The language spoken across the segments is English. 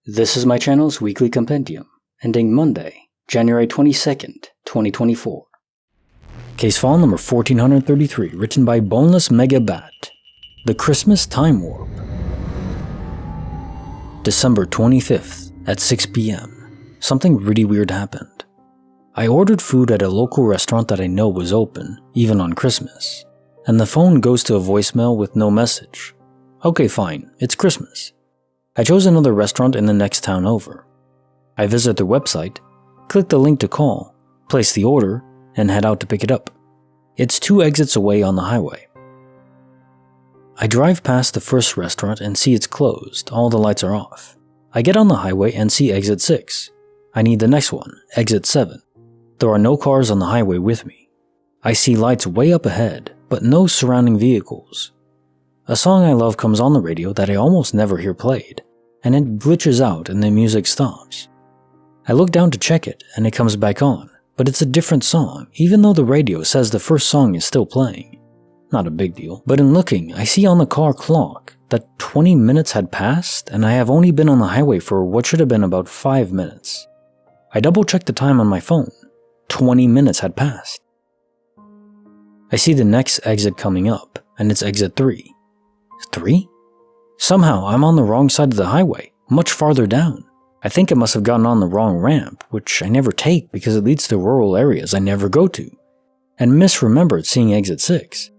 This is my channel's weekly compendium, ending Monday, January 22nd, 2024. Case file number 1433, written by Boneless Mega Bat. The Christmas Time Warp. December 25th, at 6 p.m., something really weird happened. I ordered food at a local restaurant that I know was open, even on Christmas, and the phone goes to a voicemail with no message. Okay, fine, it's Christmas. I chose another restaurant in the next town over. I visit their website, click the link to call, place the order, and head out to pick it up. It's 2 exits away on the highway. I drive past the first restaurant and see it's closed, all the lights are off. I get on the highway and see exit 6. I need the next one, exit 7. There are no cars on the highway with me. I see lights way up ahead, but no surrounding vehicles. A song I love comes on the radio that I almost never hear played, and it glitches out and the music stops. I look down to check it and it comes back on, but it's a different song, even though the radio says the first song is still playing. Not a big deal, but in looking, I see on the car clock that 20 minutes had passed and I have only been on the highway for what should have been about 5 minutes. I double checked the time on my phone. 20 minutes had passed. I see the next exit coming up, and it's exit 3. 3? Somehow I'm on the wrong side of the highway, much farther down. I think I must have gotten on the wrong ramp, which I never take because it leads to rural areas I never go to, and misremembered seeing exit 6.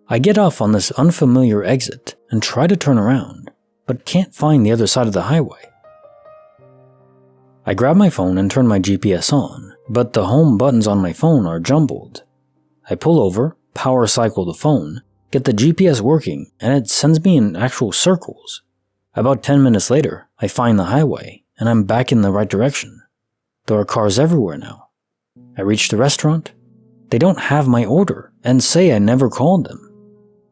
I get off on this unfamiliar exit and try to turn around, but can't find the other side of the highway. I grab my phone and turn my GPS on, but the home buttons on my phone are jumbled. I pull over, power cycle the phone, get the GPS working, and it sends me in actual circles. About 10 minutes later, I find the highway, and I'm back in the right direction. There are cars everywhere now. I reach the restaurant. They don't have my order, and say I never called them.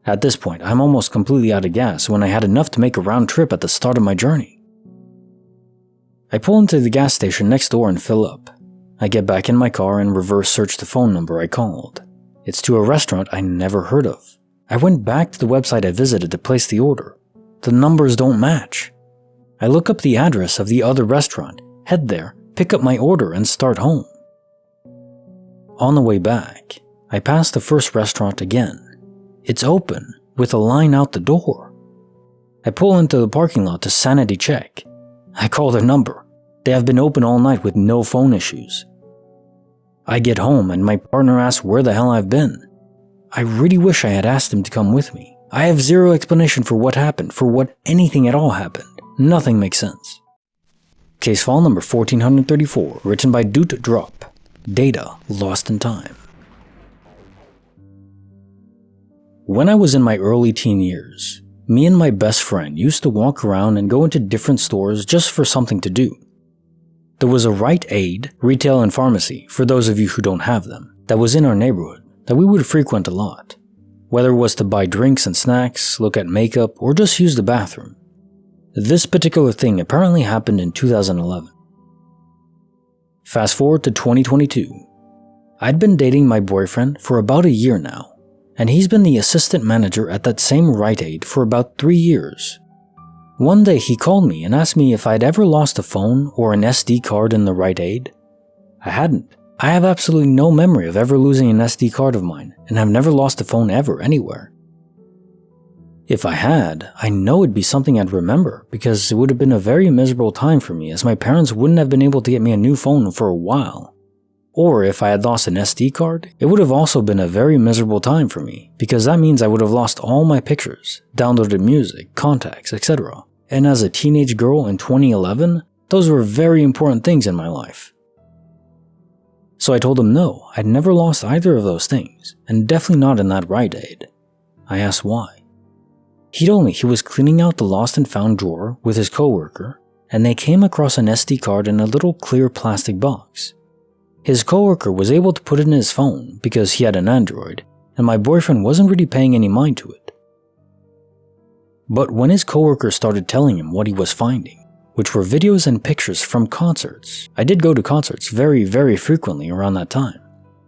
At this point, I'm almost completely out of gas when I had enough to make a round trip at the start of my journey. I pull into the gas station next door and fill up. I get back in my car and reverse search the phone number I called. It's to a restaurant I never heard of. I went back to the website I visited to place the order. The numbers don't match. I look up the address of the other restaurant, head there, pick up my order, and start home. On the way back, I pass the first restaurant again. It's open, with a line out the door. I pull into the parking lot to sanity check. I call their number. They have been open all night with no phone issues. I get home and my partner asks where the hell I've been. I really wish I had asked him to come with me. I have zero explanation for what happened, for what anything at all happened. Nothing makes sense. Case file number 1434, written by Doot Drop. Data lost in time. When I was in my early teen years, me and my best friend used to walk around and go into different stores just for something to do. There was a Rite Aid, retail and pharmacy, for those of you who don't have them, that was in our neighborhood that we would frequent a lot, whether it was to buy drinks and snacks, look at makeup, or just use the bathroom. This particular thing apparently happened in 2011. Fast forward to 2022. I'd been dating my boyfriend for about a year now, and he's been the assistant manager at that same Rite Aid for about 3 years. One day he called me and asked me if I'd ever lost a phone or an SD card in the Rite Aid. I hadn't. I have absolutely no memory of ever losing an SD card of mine, and have never lost a phone ever anywhere. If I had, I know it'd be something I'd remember, because it would have been a very miserable time for me as my parents wouldn't have been able to get me a new phone for a while. Or if I had lost an SD card, it would have also been a very miserable time for me, because that means I would have lost all my pictures, downloaded music, contacts, etc. And as a teenage girl in 2011, those were very important things in my life. So I told him no, I'd never lost either of those things, and definitely not in that Rite Aid. I asked why. He told me he was cleaning out the lost and found drawer with his coworker, and they came across an SD card in a little clear plastic box. His coworker was able to put it in his phone because he had an Android, and my boyfriend wasn't really paying any mind to it. But when his coworker started telling him what he was finding, which were videos and pictures from concerts. I did go to concerts very frequently around that time.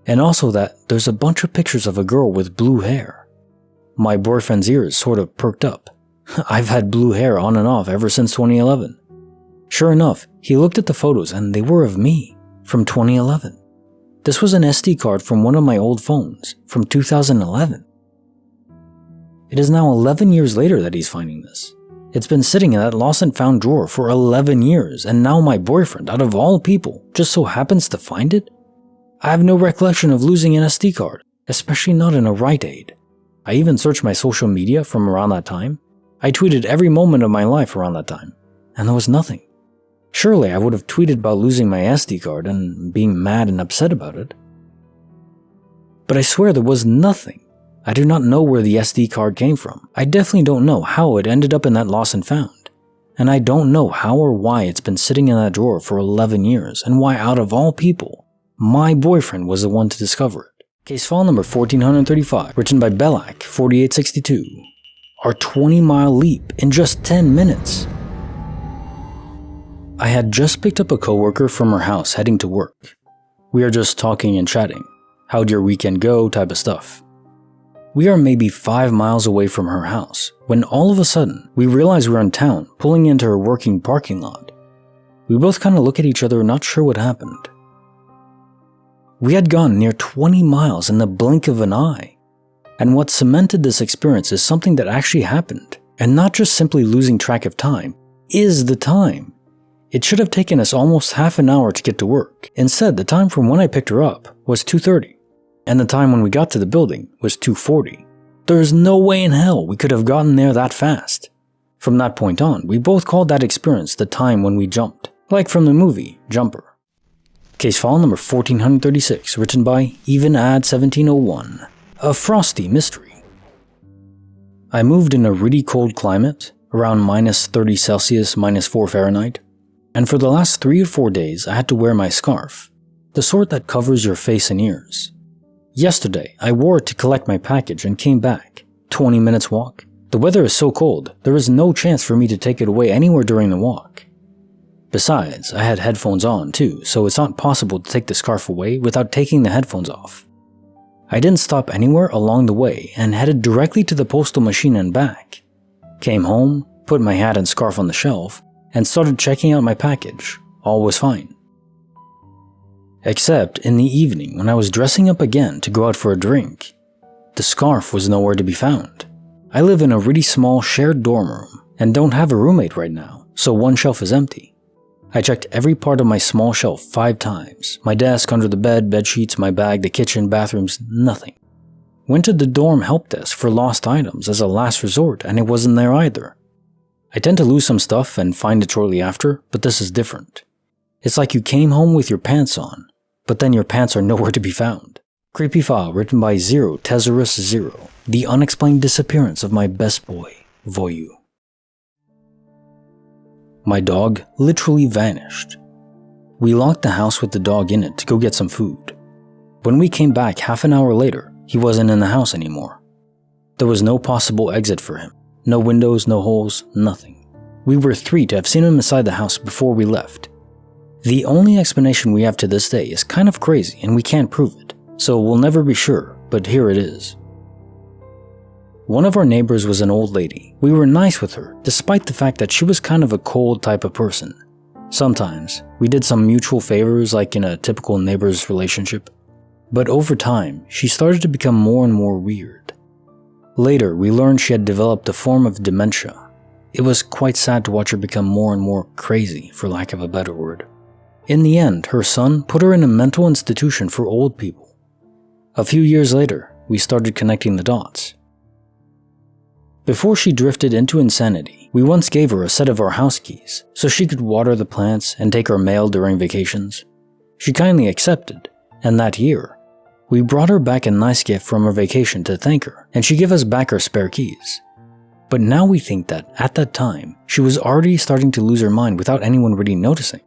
And also that there's a bunch of pictures of a girl with blue hair. My boyfriend's ears sort of perked up. I've had blue hair on and off ever since 2011. Sure enough, he looked at the photos and they were of me, from 2011. This was an SD card from one of my old phones, from 2011. It is now 11 years later that he's finding this. It's been sitting in that lost and found drawer for 11 years, and now my boyfriend, out of all people, just so happens to find it? I have no recollection of losing an SD card, especially not in a Rite Aid. I even searched my social media from around that time. I tweeted every moment of my life around that time, and there was nothing. Surely I would have tweeted about losing my SD card and being mad and upset about it. But I swear there was nothing. I do not know where the SD card came from. I definitely don't know how it ended up in that lost and found. And I don't know how or why it's been sitting in that drawer for 11 years and why out of all people, my boyfriend was the one to discover it. Case file number 1435, written by Bellac 4862. Our 20-mile leap in just 10 minutes. I had just picked up a coworker from her house heading to work. We are just talking and chatting. How'd your weekend go type of stuff. We are maybe 5 miles away from her house when all of a sudden we realize we're in town pulling into her working parking lot. We both kind of look at each other not sure what happened. We had gone near 20 miles in the blink of an eye. And what cemented this experience is something that actually happened, and not just simply losing track of time, is the time. It should have taken us almost half an hour to get to work. Instead, the time from when I picked her up was 2:30, and the time when we got to the building was 2:40. There is no way in hell we could have gotten there that fast. From that point on, we both called that experience the time when we jumped, like from the movie Jumper. Case file number 1436, written by EvenAd1701, a Frosty mystery. I moved in a really cold climate, around minus 30 Celsius, minus 4 Fahrenheit. And for the last 3 or 4 days, I had to wear my scarf, the sort that covers your face and ears. Yesterday, I wore it to collect my package and came back. 20 minutes walk. The weather is so cold, there is no chance for me to take it away anywhere during the walk. Besides, I had headphones on too, so it's not possible to take the scarf away without taking the headphones off. I didn't stop anywhere along the way and headed directly to the postal machine and back. Came home, put my hat and scarf on the shelf, and started checking out my package. All was fine. Except in the evening when I was dressing up again to go out for a drink. The scarf was nowhere to be found. I live in a really small shared dorm room and don't have a roommate right now, so one shelf is empty. I checked every part of my small shelf 5 times. My desk, under the bed, bed sheets, my bag, the kitchen, bathrooms, nothing. Went to the dorm help desk for lost items as a last resort and it wasn't there either. I tend to lose some stuff and find it shortly after, but this is different. It's like you came home with your pants on, but then your pants are nowhere to be found. Creepy file written by Zero Tesaurus Zero, the unexplained disappearance of my best boy, Voyou. My dog literally vanished. We locked the house with the dog in it to go get some food. When we came back half an hour later, he wasn't in the house anymore. There was no possible exit for him. No windows, no holes, nothing. We were 3 to have seen him inside the house before we left. The only explanation we have to this day is kind of crazy and we can't prove it, so we'll never be sure, but here it is. One of our neighbors was an old lady. We were nice with her, despite the fact that she was kind of a cold type of person. Sometimes, we did some mutual favors like in a typical neighbor's relationship. But over time, she started to become more and more weird. Later, we learned she had developed a form of dementia. It was quite sad to watch her become more and more crazy, for lack of a better word. In the end, her son put her in a mental institution for old people. A few years later, we started connecting the dots. Before she drifted into insanity, we once gave her a set of our house keys so she could water the plants and take our mail during vacations. She kindly accepted, and that year, we brought her back a nice gift from her vacation to thank her, and she gave us back our spare keys. But now we think that, at that time, she was already starting to lose her mind without anyone really noticing.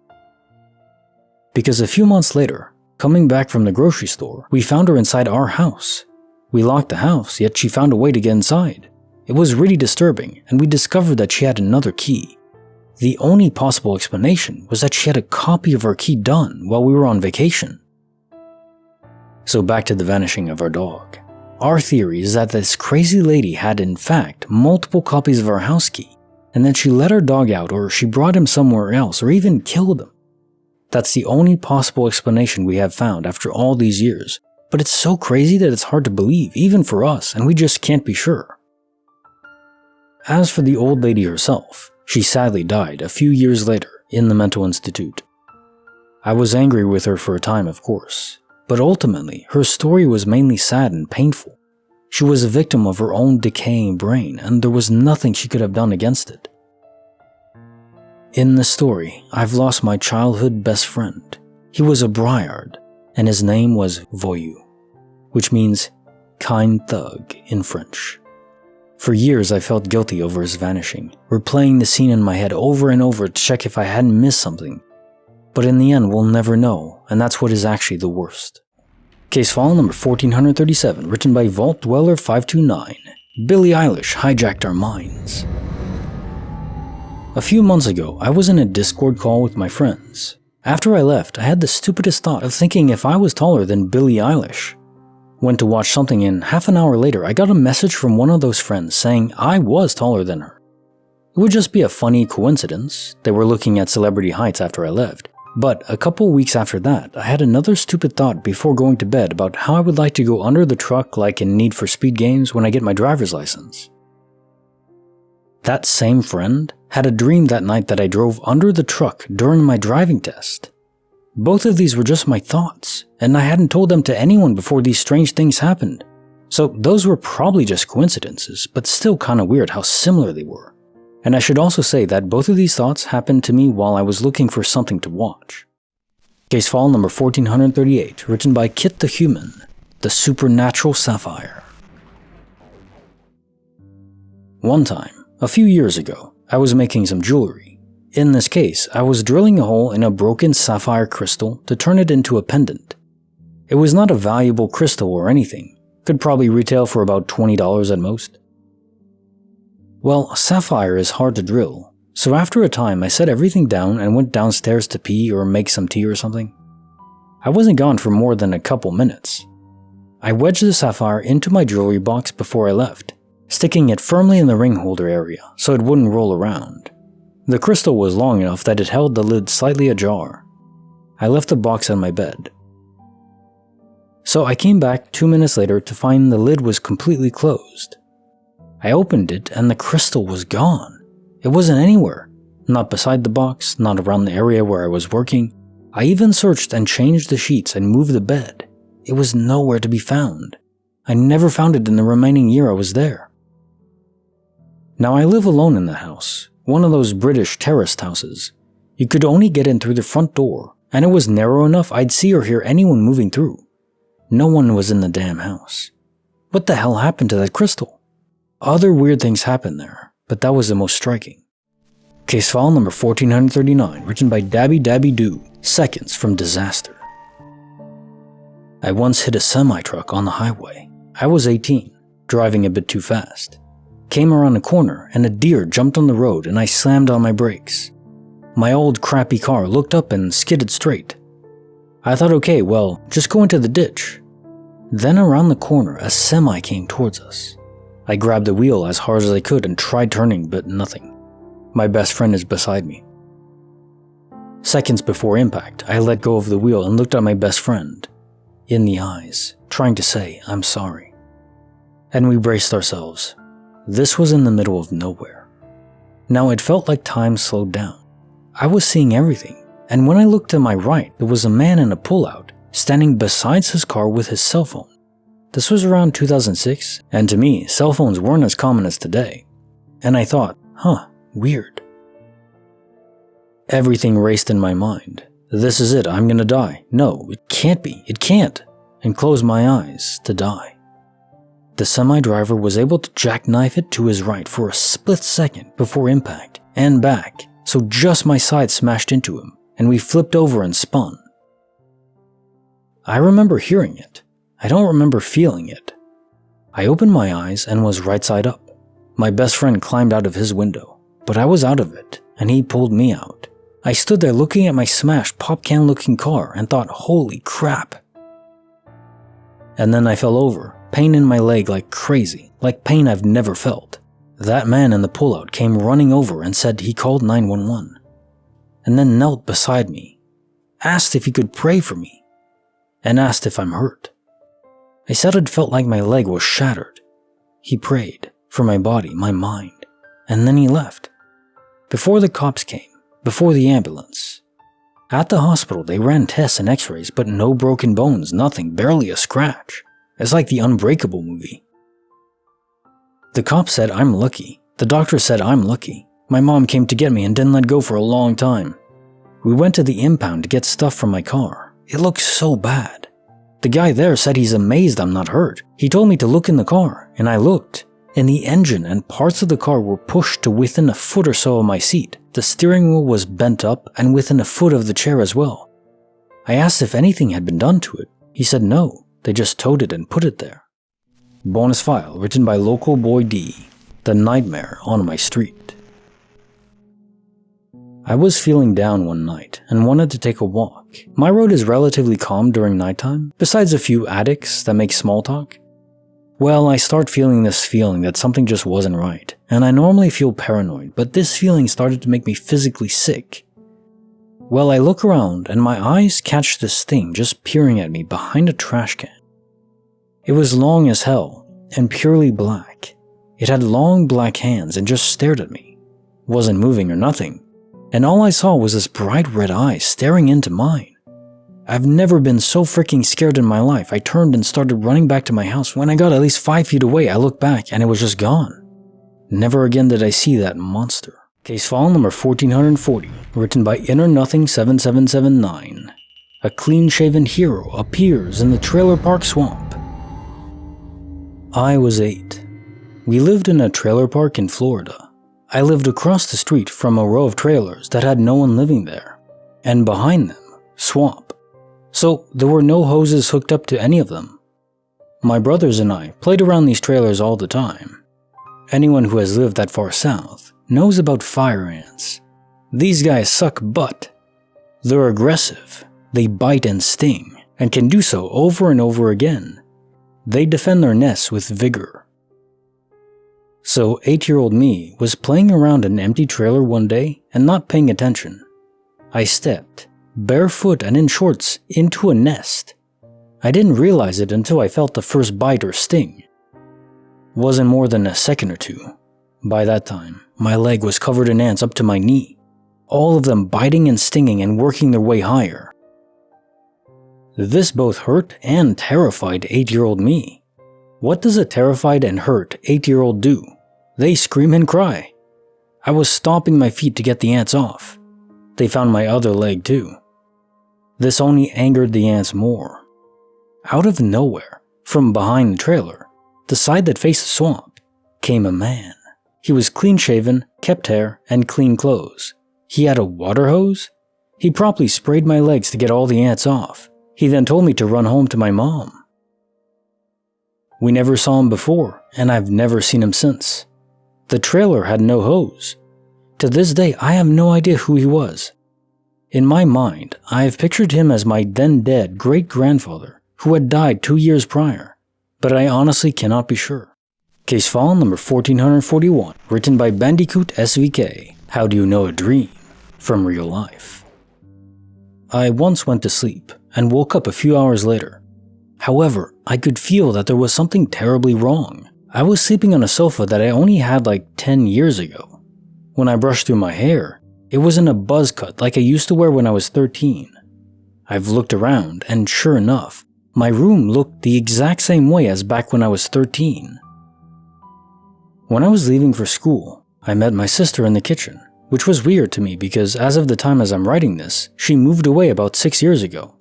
Because a few months later, coming back from the grocery store, we found her inside our house. We locked the house, yet she found a way to get inside. It was really disturbing, and we discovered that she had another key. The only possible explanation was that she had a copy of our key done while we were on vacation. So back to the vanishing of our dog. Our theory is that this crazy lady had in fact multiple copies of our house key, and then she let her dog out or she brought him somewhere else or even killed him. That's the only possible explanation we have found after all these years, but it's so crazy that it's hard to believe, even for us, and we just can't be sure. As for the old lady herself, she sadly died a few years later in the mental institute. I was angry with her for a time, of course, but ultimately her story was mainly sad and painful. She was a victim of her own decaying brain, and there was nothing she could have done against it. In this story, I've lost my childhood best friend. He was a Briard, and his name was Voyou, which means kind thug in French. For years I felt guilty over his vanishing, replaying the scene in my head over and over to check if I hadn't missed something. But in the end, we'll never know, and that's what is actually the worst. Case file number 1437, written by Vault Dweller 529. Billie Eilish hijacked our minds. A few months ago, I was in a Discord call with my friends. After I left, I had the stupidest thought of thinking if I was taller than Billie Eilish. Went to watch something and half an hour later, I got a message from one of those friends saying I was taller than her. It would just be a funny coincidence. They were looking at celebrity heights after I left. But a couple weeks after that, I had another stupid thought before going to bed about how I would like to go under the truck like in Need for Speed games when I get my driver's license. That same friend had a dream that night that I drove under the truck during my driving test. Both of these were just my thoughts, and I hadn't told them to anyone before these strange things happened. So those were probably just coincidences, but still kinda weird how similar they were. And I should also say that both of these thoughts happened to me while I was looking for something to watch. Case file number 1438, written by Kit the Human, The Supernatural Sapphire. One time, a few years ago, I was making some jewelry. In this case, I was drilling a hole in a broken sapphire crystal to turn it into a pendant. It was not a valuable crystal or anything, could probably retail for about $20 at most. Well, sapphire is hard to drill, so after a time I set everything down and went downstairs to pee or make some tea or something. I wasn't gone for more than a couple minutes. I wedged the sapphire into my jewelry box before I left, sticking it firmly in the ring holder area so it wouldn't roll around. The crystal was long enough that it held the lid slightly ajar. I left the box on my bed. So I came back 2 minutes later to find the lid was completely closed. I opened it and the crystal was gone. It wasn't anywhere. Not beside the box, not around the area where I was working. I even searched and changed the sheets and moved the bed. It was nowhere to be found. I never found it in the remaining year I was there. Now I live alone in the house, one of those British terraced houses. You could only get in through the front door, and it was narrow enough I'd see or hear anyone moving through. No one was in the damn house. What the hell happened to that crystal? Other weird things happened there, but that was the most striking. Case file number 1439, written by Dabby Dabby Doo, Seconds from Disaster. I once hit a semi-truck on the highway. I was 18, driving a bit too fast. Came around a corner and a deer jumped on the road and I slammed on my brakes. My old crappy car looked up and skidded straight. I thought, okay, well, just go into the ditch. Then around the corner, a semi came towards us. I grabbed the wheel as hard as I could and tried turning, but nothing. My best friend is beside me. Seconds before impact, I let go of the wheel and looked at my best friend in the eyes, trying to say, I'm sorry. And we braced ourselves. This was in the middle of nowhere. Now it felt like time slowed down. I was seeing everything, and when I looked to my right, there was a man in a pullout, standing beside his car with his cell phone. This was around 2006, and to me, cell phones weren't as common as today. And I thought, weird. Everything raced in my mind. This is it, I'm gonna die. No, it can't be, it can't. And closed my eyes to die. The semi-driver was able to jackknife it to his right for a split second before impact, and back, so just my side smashed into him, and we flipped over and spun. I remember hearing it. I don't remember feeling it. I opened my eyes and was right side up. My best friend climbed out of his window, but I was out of it, and he pulled me out. I stood there looking at my smashed pop can looking car and thought, holy crap. And then I fell over, pain in my leg like crazy, like pain I've never felt. That man in the pullout came running over and said he called 911, and then knelt beside me, asked if he could pray for me, and asked if I'm hurt. I said it felt like my leg was shattered. He prayed for my body, my mind, and then he left. Before the cops came, before the ambulance. At the hospital, they ran tests and x-rays, but no broken bones, nothing, barely a scratch. It's like the Unbreakable movie. The cop said I'm lucky. The doctor said I'm lucky. My mom came to get me and didn't let go for a long time. We went to the impound to get stuff from my car. It looked so bad. The guy there said he's amazed I'm not hurt. He told me to look in the car, and I looked. And the engine and parts of the car were pushed to within a foot or so of my seat. The steering wheel was bent up and within a foot of the chair as well. I asked if anything had been done to it. He said no, they just towed it and put it there. Bonus file written by local boy D, The Nightmare on My Street. I was feeling down one night and wanted to take a walk. My road is relatively calm during nighttime, besides a few addicts that make small talk. Well, I start feeling this feeling that something just wasn't right, and I normally feel paranoid, but this feeling started to make me physically sick. Well, I look around and my eyes catch this thing just peering at me behind a trash can. It was long as hell and purely black. It had long black hands and just stared at me. Wasn't moving or nothing, and all I saw was this bright red eye staring into mine. I've never been so freaking scared in my life. I turned and started running back to my house. When I got at least 5 feet away, I looked back and it was just gone. Never again did I see that monster. Case file number 1440, written by Inner-Nothing7779. A clean-shaven hero appears in the trailer park swamp. I was 8. We lived in a trailer park in Florida. I lived across the street from a row of trailers that had no one living there, and behind them, swamp. So there were no hoses hooked up to any of them. My brothers and I played around these trailers all the time. Anyone who has lived that far south knows about fire ants. These guys suck butt. They're aggressive, they bite and sting, and can do so over and over again. They defend their nests with vigor. So 8-year-old me was playing around an empty trailer one day and not paying attention. I stepped, barefoot and in shorts, into a nest. I didn't realize it until I felt the first bite or sting. Wasn't more than a second or two. By that time, my leg was covered in ants up to my knee, all of them biting and stinging and working their way higher. This both hurt and terrified 8-year-old me. What does a terrified and hurt 8-year-old do? They scream and cry. I was stomping my feet to get the ants off. They found my other leg too. This only angered the ants more. Out of nowhere, from behind the trailer, the side that faced the swamp, came a man. He was clean-shaven, kept hair, and clean clothes. He had a water hose. He promptly sprayed my legs to get all the ants off. He then told me to run home to my mom. We never saw him before, and I've never seen him since. The trailer had no hose. To this day, I have no idea who he was. In my mind, I have pictured him as my then-dead great-grandfather, who had died 2 years prior, but I honestly cannot be sure. Case file number 1441, written by Bandicoot SVK. How do you know a dream from real life? I once went to sleep and woke up a few hours later. However, I could feel that there was something terribly wrong. I was sleeping on a sofa that I only had like 10 years ago. When I brushed through my hair, it was in a buzz cut like I used to wear when I was 13. I've looked around and sure enough, my room looked the exact same way as back when I was 13. When I was leaving for school, I met my sister in the kitchen, which was weird to me because as of the time as I'm writing this, she moved away about 6 years ago.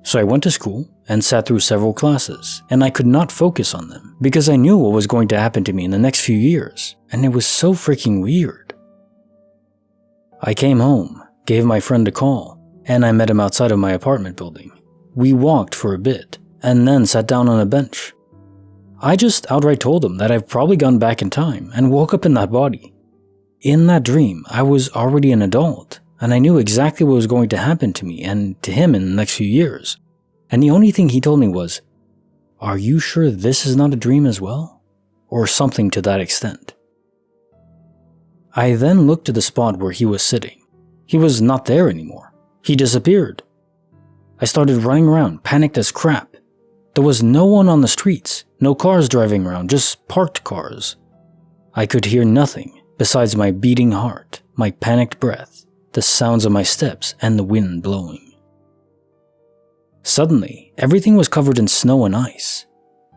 So I went to school and sat through several classes, and I could not focus on them because I knew what was going to happen to me in the next few years, and it was so freaking weird. I came home, gave my friend a call, and I met him outside of my apartment building. We walked for a bit, and then sat down on a bench. I just outright told him that I've probably gone back in time and woke up in that body. In that dream, I was already an adult, and I knew exactly what was going to happen to me and to him in the next few years. And the only thing he told me was, "Are you sure this is not a dream as well?" Or something to that extent. I then looked to the spot where he was sitting. He was not there anymore. He disappeared. I started running around, panicked as crap. There was no one on the streets, no cars driving around, just parked cars. I could hear nothing besides my beating heart, my panicked breath, the sounds of my steps, and the wind blowing. Suddenly, everything was covered in snow and ice.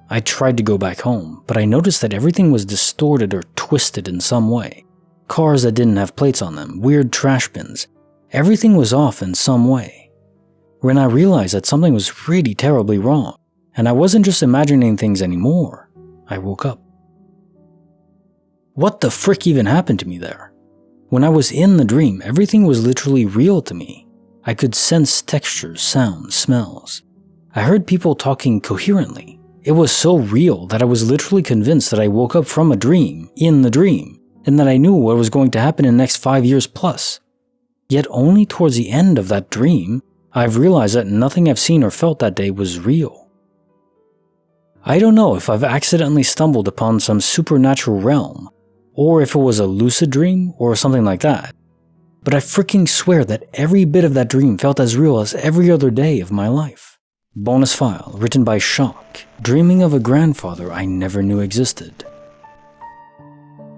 I tried to go back home, but I noticed that everything was distorted or twisted in some way. Cars that didn't have plates on them, weird trash bins. Everything was off in some way. When I realized that something was really terribly wrong, and I wasn't just imagining things anymore, I woke up. What the frick even happened to me there? When I was in the dream, everything was literally real to me. I could sense textures, sounds, smells. I heard people talking coherently. It was so real that I was literally convinced that I woke up from a dream, in the dream, and that I knew what was going to happen in the next 5 years plus. Yet only towards the end of that dream, I've realized that nothing I've seen or felt that day was real. I don't know if I've accidentally stumbled upon some supernatural realm, or if it was a lucid dream or something like that, but I freaking swear that every bit of that dream felt as real as every other day of my life. Bonus file written by Shock, dreaming of a grandfather I never knew existed.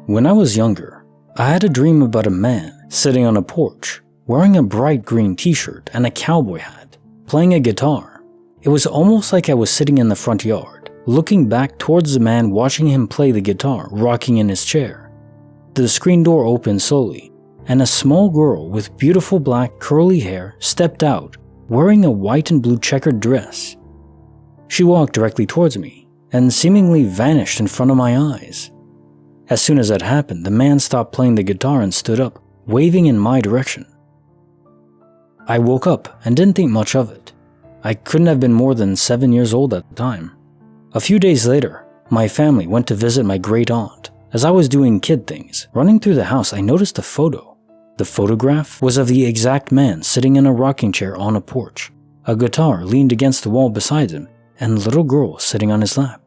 When I was younger, I had a dream about a man sitting on a porch, wearing a bright green t-shirt and a cowboy hat, playing a guitar. It was almost like I was sitting in the front yard, looking back towards the man watching him play the guitar, rocking in his chair. The screen door opened slowly, and a small girl with beautiful black curly hair stepped out, wearing a white and blue checkered dress. She walked directly towards me, and seemingly vanished in front of my eyes. As soon as that happened, the man stopped playing the guitar and stood up, waving in my direction. I woke up and didn't think much of it. I couldn't have been more than 7 years old at the time. A few days later, my family went to visit my great aunt. As I was doing kid things, running through the house, I noticed a photo. The photograph was of the exact man sitting in a rocking chair on a porch, a guitar leaned against the wall beside him, and a little girl sitting on his lap.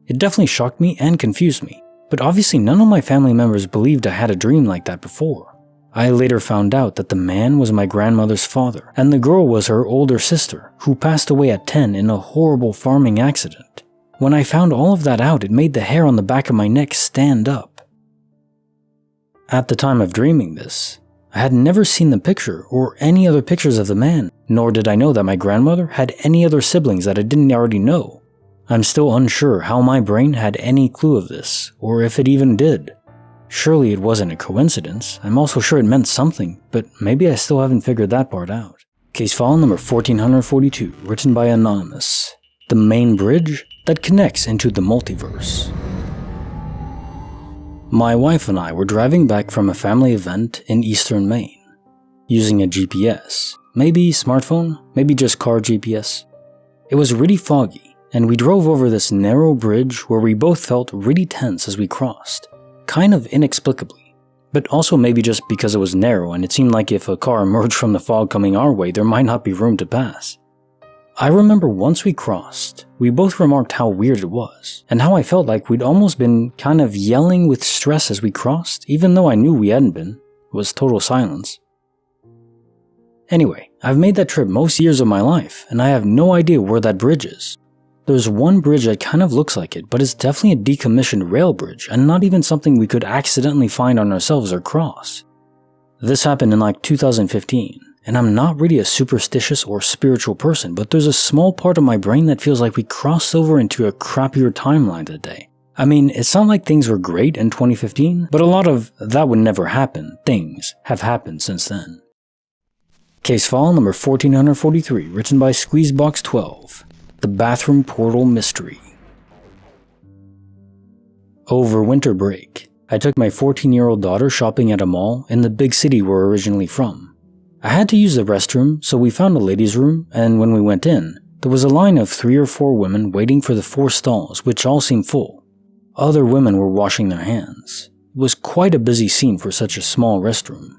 It definitely shocked me and confused me, but obviously none of my family members believed I had a dream like that before. I later found out that the man was my grandmother's father, and the girl was her older sister, who passed away at 10 in a horrible farming accident. When I found all of that out, it made the hair on the back of my neck stand up. At the time of dreaming this, I had never seen the picture or any other pictures of the man, nor did I know that my grandmother had any other siblings that I didn't already know. I'm still unsure how my brain had any clue of this, or if it even did. Surely it wasn't a coincidence. I'm also sure it meant something, but maybe I still haven't figured that part out. Case file number 1442, written by Anonymous. The Maine bridge that connects into the multiverse. My wife and I were driving back from a family event in eastern Maine, using a GPS, maybe smartphone, maybe just car GPS. It was really foggy, and we drove over this narrow bridge where we both felt really tense as we crossed. Kind of inexplicably, but also maybe just because it was narrow and it seemed like if a car emerged from the fog coming our way, there might not be room to pass. I remember once we crossed, we both remarked how weird it was, and how I felt like we'd almost been kind of yelling with stress as we crossed, even though I knew we hadn't been. It was total silence. Anyway, I've made that trip most years of my life, and I have no idea where that bridge is. There's one bridge that kind of looks like it, but it's definitely a decommissioned rail bridge and not even something we could accidentally find on ourselves or cross. This happened in like 2015, and I'm not really a superstitious or spiritual person, but there's a small part of my brain that feels like we crossed over into a crappier timeline that day. I mean, it's not like things were great in 2015, but a lot of that would never happen things have happened since then. Case file number 1443, written by Squeezebox12. The Bathroom Portal Mystery. Over winter break, I took my 14-year-old daughter shopping at a mall in the big city we're originally from. I had to use the restroom, so we found a ladies' room, and when we went in, there was a line of 3 or 4 women waiting for the 4 stalls, which all seemed full. Other women were washing their hands. It was quite a busy scene for such a small restroom.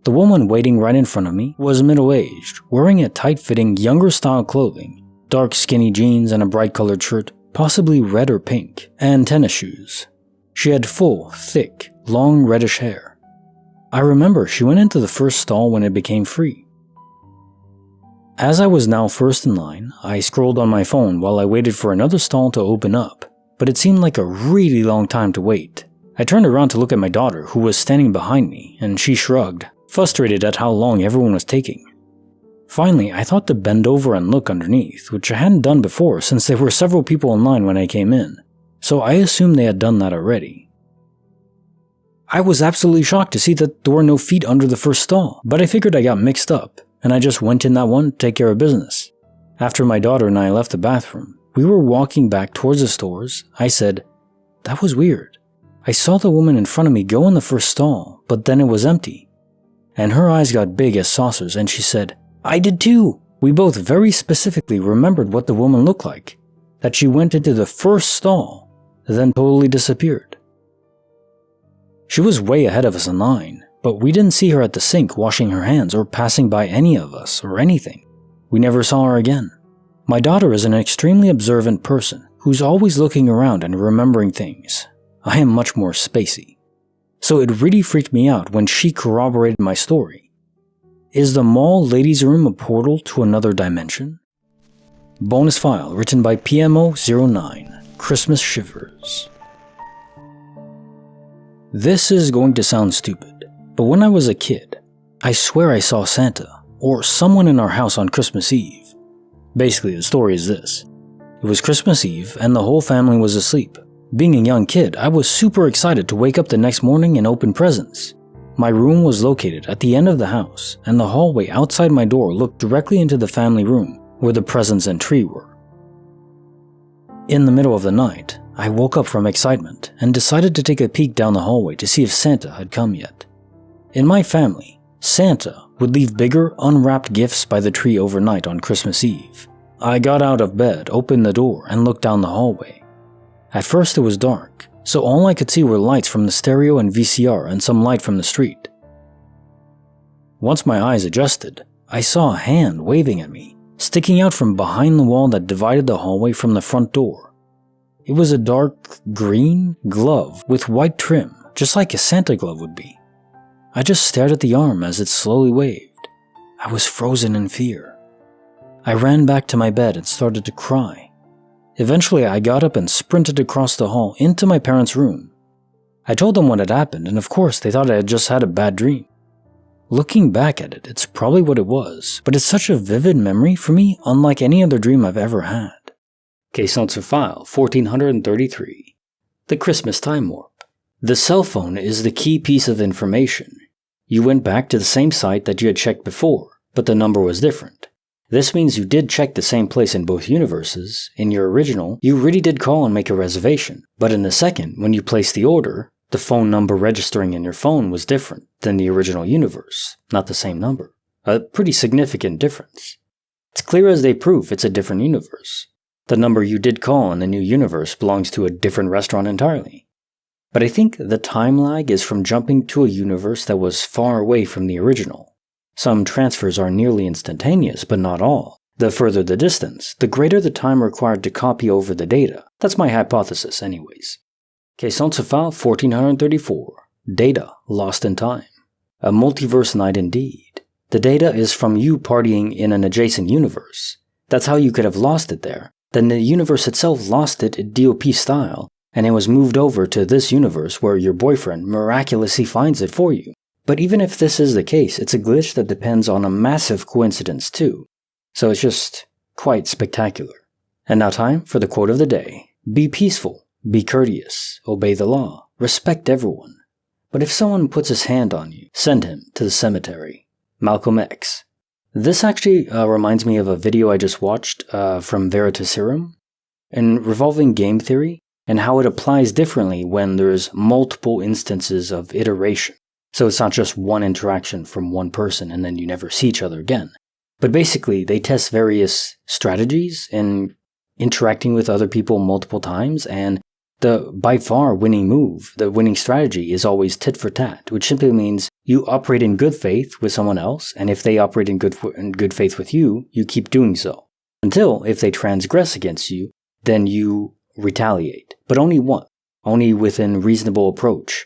The woman waiting right in front of me was middle-aged, wearing a tight-fitting, younger-style clothing, dark skinny jeans and a bright-colored shirt, possibly red or pink, and tennis shoes. She had full, thick, long reddish hair. I remember she went into the first stall when it became free. As I was now first in line, I scrolled on my phone while I waited for another stall to open up, but it seemed like a really long time to wait. I turned around to look at my daughter, who was standing behind me, and she shrugged, frustrated at how long everyone was taking. Finally, I thought to bend over and look underneath, which I hadn't done before since there were several people in line when I came in, so I assumed they had done that already. I was absolutely shocked to see that there were no feet under the first stall, but I figured I got mixed up, and I just went in that one to take care of business. After my daughter and I left the bathroom, we were walking back towards the stores. I said, "That was weird. I saw the woman in front of me go in the first stall, but then it was empty." And her eyes got big as saucers and she said, "I did too." We both very specifically remembered what the woman looked like, that she went into the first stall, then totally disappeared. She was way ahead of us in line, but we didn't see her at the sink washing her hands or passing by any of us or anything. We never saw her again. My daughter is an extremely observant person who's always looking around and remembering things. I am much more spacey. So it really freaked me out when she corroborated my story. Is the mall ladies' room a portal to another dimension? Bonus file written by PMO09, Christmas Shivers. This is going to sound stupid, but when I was a kid, I swear I saw Santa or someone in our house on Christmas Eve. Basically, the story is this. It was Christmas Eve and the whole family was asleep. Being a young kid, I was super excited to wake up the next morning and open presents. My room was located at the end of the house, and the hallway outside my door looked directly into the family room where the presents and tree were. In the middle of the night, I woke up from excitement and decided to take a peek down the hallway to see if Santa had come yet. In my family, Santa would leave bigger, unwrapped gifts by the tree overnight on Christmas Eve. I got out of bed, opened the door, and looked down the hallway. At first it was dark, so all I could see were lights from the stereo and VCR and some light from the street. Once my eyes adjusted, I saw a hand waving at me, sticking out from behind the wall that divided the hallway from the front door. It was a dark green glove with white trim, just like a Santa glove would be. I just stared at the arm as it slowly waved. I was frozen in fear. I ran back to my bed and started to cry. Eventually, I got up and sprinted across the hall into my parents' room. I told them what had happened, and of course, they thought I had just had a bad dream. Looking back at it, it's probably what it was, but it's such a vivid memory for me, unlike any other dream I've ever had. Case notes of file 1433. The Christmas Time Warp. The cell phone is the key piece of information. You went back to the same site that you had checked before, but the number was different. This means you did check the same place in both universes. In your original, you really did call and make a reservation. But in the second, when you placed the order, the phone number registering in your phone was different than the original universe, not the same number. A pretty significant difference. It's clear as day proof it's a different universe. The number you did call in the new universe belongs to a different restaurant entirely. But I think the time lag is from jumping to a universe that was far away from the original. Some transfers are nearly instantaneous, but not all. The further the distance, the greater the time required to copy over the data. That's my hypothesis anyways. Case notes of file 1434. Data lost in time. A multiverse night indeed. The data is from you partying in an adjacent universe. That's how you could have lost it there. Then the universe itself lost it DOP style, and it was moved over to this universe where your boyfriend miraculously finds it for you. But even if this is the case, it's a glitch that depends on a massive coincidence too. So it's just quite spectacular. And now time for the quote of the day. Be peaceful, be courteous, obey the law, respect everyone. But if someone puts his hand on you, send him to the cemetery. Malcolm X. This actually reminds me of a video I just watched from Veritaserum revolving game theory and how it applies differently when there's multiple instances of iteration. So it's not just one interaction from one person and then you never see each other again. But basically, they test various strategies in interacting with other people multiple times, and the by far winning move, the winning strategy, is always tit for tat, which simply means you operate in good faith with someone else, and if they operate in good faith with you, you keep doing so. Until, if they transgress against you, then you retaliate. But only once. Only within reasonable approach.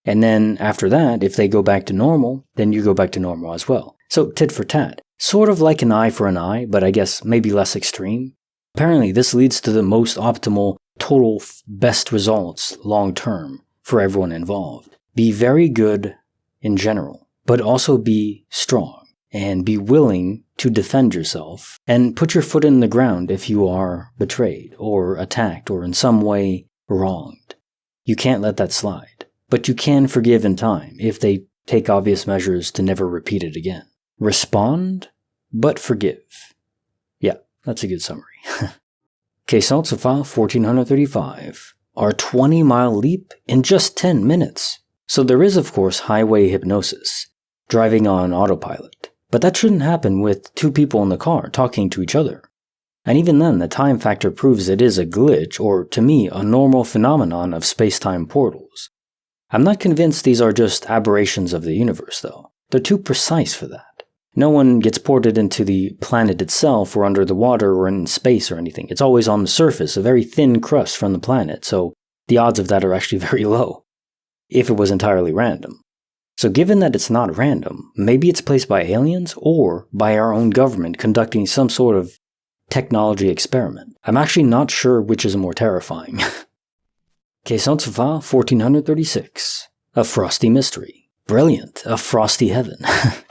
And then after that, if they go back to normal, then you go back to normal as well. So tit for tat. Sort of like an eye for an eye, but I guess maybe less extreme. Apparently, this leads to the most optimal, total best results long term for everyone involved. Be very good in general, but also be strong and be willing to defend yourself and put your foot in the ground if you are betrayed or attacked or in some way wronged. You can't let that slide, but you can forgive in time if they take obvious measures to never repeat it again. Respond, but forgive. Yeah, that's a good summary. Caissons to file 1435. Our 20-mile leap in just 10 minutes. So there is, of course, highway hypnosis, driving on autopilot. But that shouldn't happen with two people in the car talking to each other. And even then, the time factor proves it is a glitch, or to me, a normal phenomenon of space-time portals. I'm not convinced these are just aberrations of the universe, though. They're too precise for that. No one gets ported into the planet itself or under the water or in space or anything. It's always on the surface, a very thin crust from the planet, so the odds of that are actually very low, if it was entirely random. So given that it's not random, maybe it's placed by aliens or by our own government conducting some sort of technology experiment. I'm actually not sure which is more terrifying. Caissons to file 1436. A Frosty mystery. Brilliant. A frosty heaven.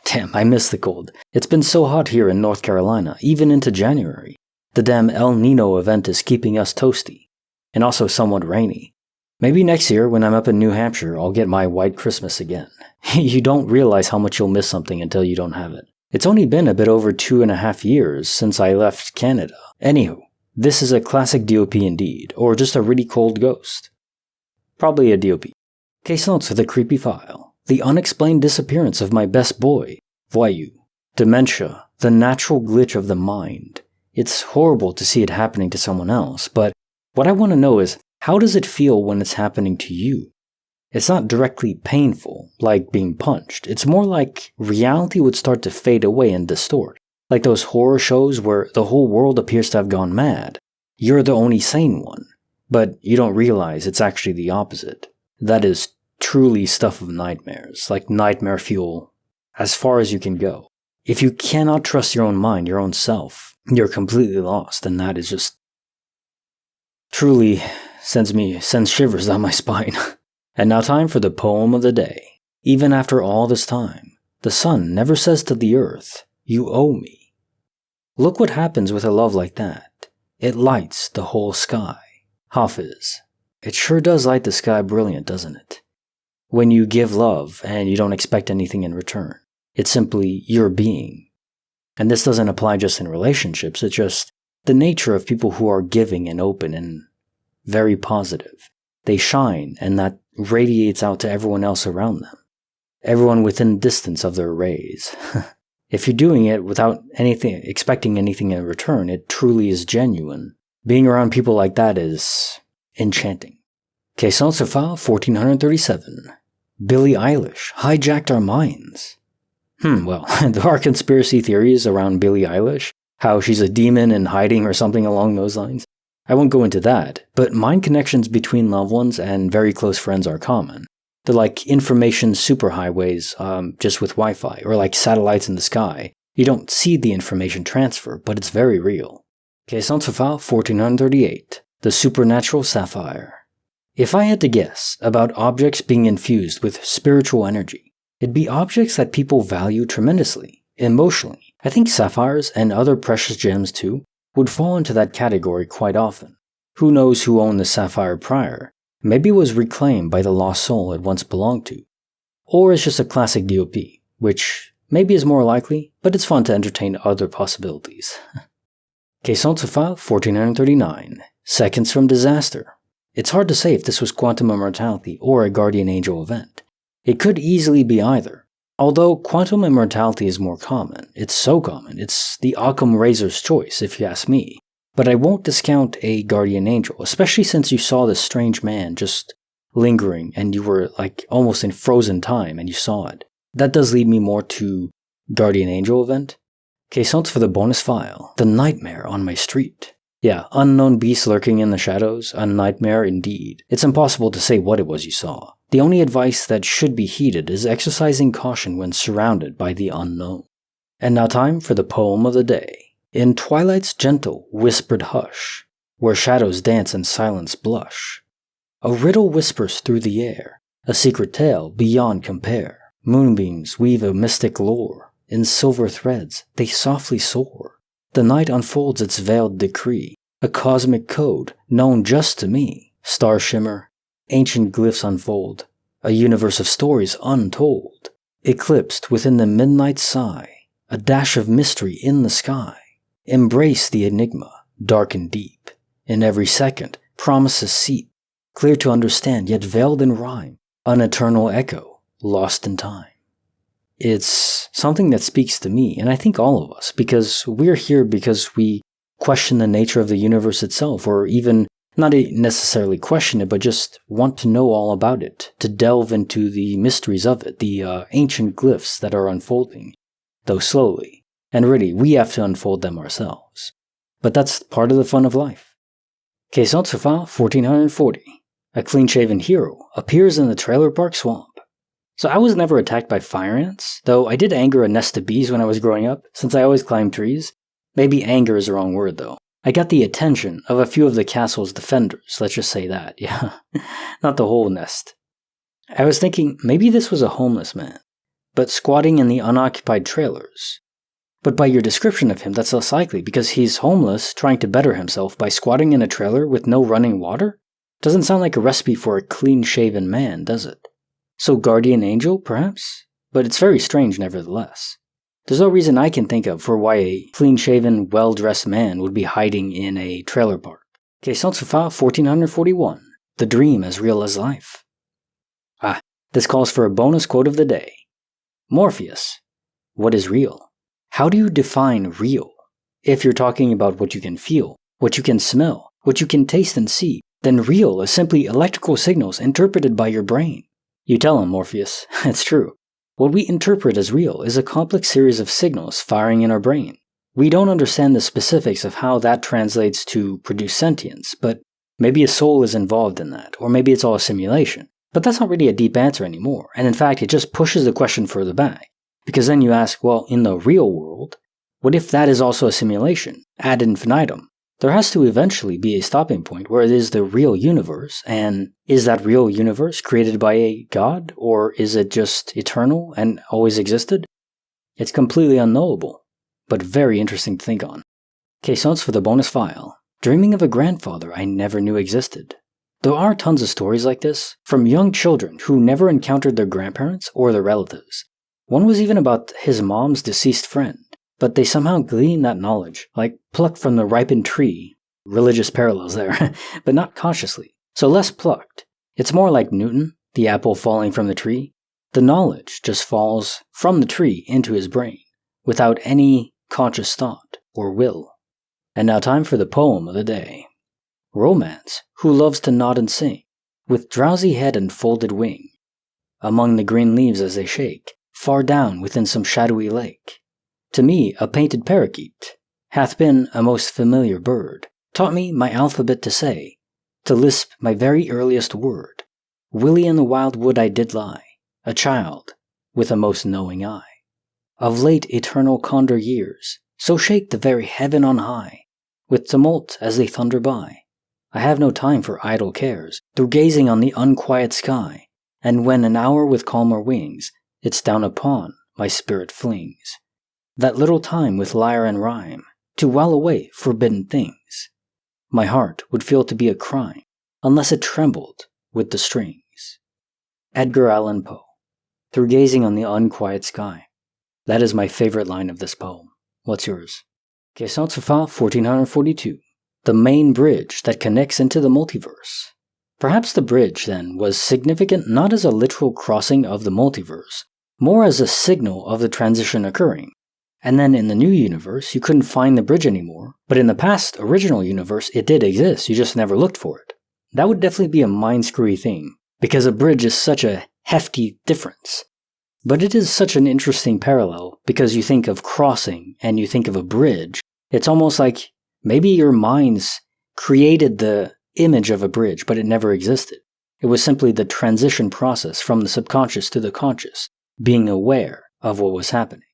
Damn, I miss the cold. It's been so hot here in North Carolina, even into January. The damn El Nino event is keeping us toasty. And also somewhat rainy. Maybe next year, when I'm up in New Hampshire, I'll get my white Christmas again. You don't realize how much you'll miss something until you don't have it. It's only been a bit over 2.5 years since I left Canada. Anywho, this is a classic DOP indeed, or just a really cold ghost. Probably a DOP. Caissons for the creepy file. The unexplained disappearance of my best boy, Voyou. Dementia, the natural glitch of the mind. It's horrible to see it happening to someone else, but what I want to know is, how does it feel when it's happening to you? It's not directly painful, like being punched. It's more like reality would start to fade away and distort. Like those horror shows where the whole world appears to have gone mad. You're the only sane one, but you don't realize it's actually the opposite. That is truly stuff of nightmares, like nightmare fuel, as far as you can go. If you cannot trust your own mind, your own self, you're completely lost, and that is just truly sends shivers down my spine. And now time for the poem of the day. Even after all this time, the sun never says to the earth, "You owe me." Look what happens with a love like that. It lights the whole sky. Hafiz. It sure does light the sky brilliant, doesn't it? When you give love and you don't expect anything in return. It's simply your being. And this doesn't apply just in relationships, it's just the nature of people who are giving and open and very positive. They shine, and that radiates out to everyone else around them. Everyone within distance of their rays. If you're doing it without expecting anything in return, it truly is genuine. Being around people like that is enchanting. Caissons to file 1437. Billie Eilish hijacked our minds. Well, there are conspiracy theories around Billie Eilish, how she's a demon in hiding or something along those lines. I won't go into that, but mind connections between loved ones and very close friends are common. They're like information superhighways, just with Wi-Fi, or like satellites in the sky. You don't see the information transfer, but it's very real. Caissons to file 1438. The supernatural Sapphire. If I had to guess about objects being infused with spiritual energy, it'd be objects that people value tremendously, emotionally. I think sapphires, and other precious gems too, would fall into that category quite often. Who knows who owned the sapphire prior? Maybe it was reclaimed by the lost soul it once belonged to. Or it's just a classic DOP, which maybe is more likely, but it's fun to entertain other possibilities. Caissons to file 1439. Seconds from disaster. It's hard to say if this was quantum immortality or a guardian angel event. It could easily be either. Although quantum immortality is more common. It's so common, it's the Occam razor's choice if you ask me. But I won't discount a guardian angel, especially since you saw this strange man just lingering and you were like almost in frozen time and you saw it. That does lead me more to guardian angel event. Caissons for the bonus file. The nightmare on my street. Yeah, unknown beast lurking in the shadows, a nightmare indeed. It's impossible to say what it was you saw, The only advice that should be heeded is exercising caution when surrounded by the unknown. And now time for the poem of the day. In twilight's gentle, whispered hush, where shadows dance and silence blush, a riddle whispers through the air, a secret tale beyond compare. Moonbeams weave a mystic lore, in silver threads they softly soar. The night unfolds its veiled decree, a cosmic code known just to me. Stars shimmer, ancient glyphs unfold, a universe of stories untold. Eclipsed within the midnight sigh, a dash of mystery in the sky. Embrace the enigma, dark and deep. In every second, promises seep, clear to understand yet veiled in rhyme, an eternal echo, lost in time. It's something that speaks to me, and I think all of us, because we're here because we question the nature of the universe itself, or even not necessarily question it, but just want to know all about it, to delve into the mysteries of it, the ancient glyphs that are unfolding, though slowly. And really, we have to unfold them ourselves. But that's part of the fun of life. Caisson Sofa 1440. A clean-shaven hero appears in the trailer park swamp. So I was never attacked by fire ants, though I did anger a nest of bees when I was growing up, since I always climbed trees. Maybe anger is the wrong word, though. I got the attention of a few of the castle's defenders, let's just say that, yeah. Not the whole nest. I was thinking maybe this was a homeless man, but squatting in the unoccupied trailers. But by your description of him, that's less likely, because he's homeless, trying to better himself by squatting in a trailer with no running water? Doesn't sound like a recipe for a clean-shaven man, does it? So guardian angel, perhaps? But it's very strange nevertheless. There's no reason I can think of for why a clean-shaven, well-dressed man would be hiding in a trailer park. Caisson Sofa 1441. The dream as real as life. This calls for a bonus quote of the day. Morpheus. What is real? How do you define real? If you're talking about what you can feel, what you can smell, what you can taste and see, then real is simply electrical signals interpreted by your brain. You tell him, Morpheus. It's true. What we interpret as real is a complex series of signals firing in our brain. We don't understand the specifics of how that translates to produce sentience, but maybe a soul is involved in that, or maybe it's all a simulation. But that's not really a deep answer anymore, and in fact it just pushes the question further back. Because then you ask, well, in the real world, what if that is also a simulation, ad infinitum? There has to eventually be a stopping point where it is the real universe, and is that real universe created by a god, or is it just eternal and always existed? It's completely unknowable, but very interesting to think on. Caissons for the bonus file. Dreaming of a grandfather I never knew existed. There are tons of stories like this, from young children who never encountered their grandparents or their relatives. One was even about his mom's deceased friend, but they somehow gleaned that knowledge, like plucked from the ripened tree. Religious parallels there, but not consciously. So less plucked. It's more like Newton, the apple falling from the tree. The knowledge just falls from the tree into his brain, without any conscious thought or will. And now time for the poem of the day. Romance, who loves to nod and sing, with drowsy head and folded wing, among the green leaves as they shake, far down within some shadowy lake. To me a painted parakeet hath been a most familiar bird, taught me my alphabet to say, to lisp my very earliest word. Willie in the wild wood I did lie, a child with a most knowing eye. Of late eternal condor years, so shake the very heaven on high, with tumult as they thunder by. I have no time for idle cares, through gazing on the unquiet sky, and when an hour with calmer wings it's down upon my spirit flings, that little time with lyre and rhyme, to while away forbidden things, my heart would feel to be a crime, unless it trembled with the strings. Edgar Allan Poe. Through gazing on the unquiet sky. That is my favorite line of this poem. What's yours? Caisson Sofa 1442. The main bridge that connects into the multiverse. Perhaps the bridge, then, was significant not as a literal crossing of the multiverse, more as a signal of the transition occurring. And then in the new universe, you couldn't find the bridge anymore, but in the past, original universe, it did exist, you just never looked for it. That would definitely be a mind-screwy thing, because a bridge is such a hefty difference. But it is such an interesting parallel, because you think of crossing, and you think of a bridge. It's almost like maybe your minds created the image of a bridge, but it never existed. It was simply the transition process from the subconscious to the conscious, being aware of what was happening.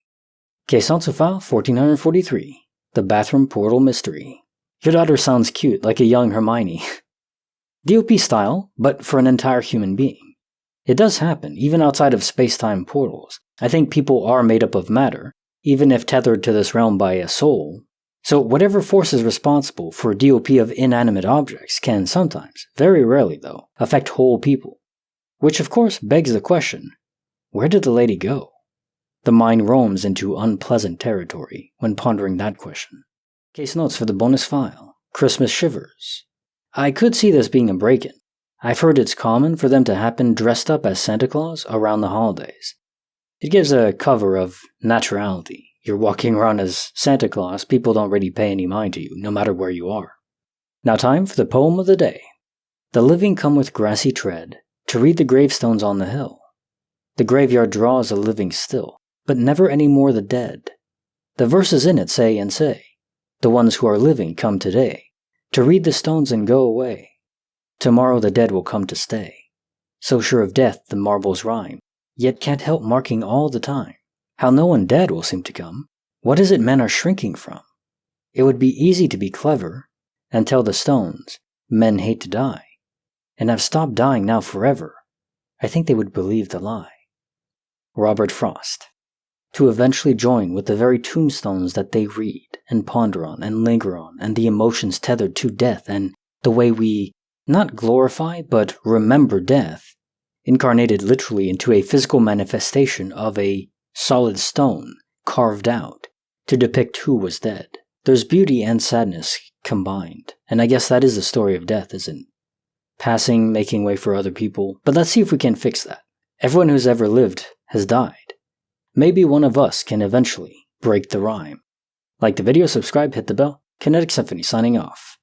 Case answer file 1443, The Bathroom Portal Mystery. Your daughter sounds cute, like a young Hermione. DOP style, but for an entire human being. It does happen, even outside of space-time portals. I think people are made up of matter, even if tethered to this realm by a soul. So whatever force is responsible for DOP of inanimate objects can sometimes, very rarely though, affect whole people. Which of course begs the question, where did the lady go? The mind roams into unpleasant territory when pondering that question. Case notes for the bonus file, Christmas Shivers. I could see this being a break-in. I've heard it's common for them to happen dressed up as Santa Claus around the holidays. It gives a cover of naturality. You're walking around as Santa Claus, people don't really pay any mind to you, no matter where you are. Now time for the poem of the day. The living come with grassy tread, to read the gravestones on the hill. The graveyard draws the living still, but never any more the dead. The verses in it say and say, the ones who are living come today, to read the stones and go away. Tomorrow the dead will come to stay. So sure of death the marbles rhyme, yet can't help marking all the time. How no one dead will seem to come. What is it men are shrinking from? It would be easy to be clever, and tell the stones, men hate to die, and have stopped dying now forever. I think they would believe the lie. Robert Frost. To eventually join with the very tombstones that they read, and ponder on, and linger on, and the emotions tethered to death, and the way we not glorify, but remember death, incarnated literally into a physical manifestation of a solid stone carved out to depict who was dead. There's beauty and sadness combined, and I guess that is the story of death, isn't it? Passing, making way for other people, but let's see if we can fix that. Everyone who's ever lived has died. Maybe one of us can eventually break the rhyme. Like the video, subscribe, hit the bell. Kinetic Symphony signing off.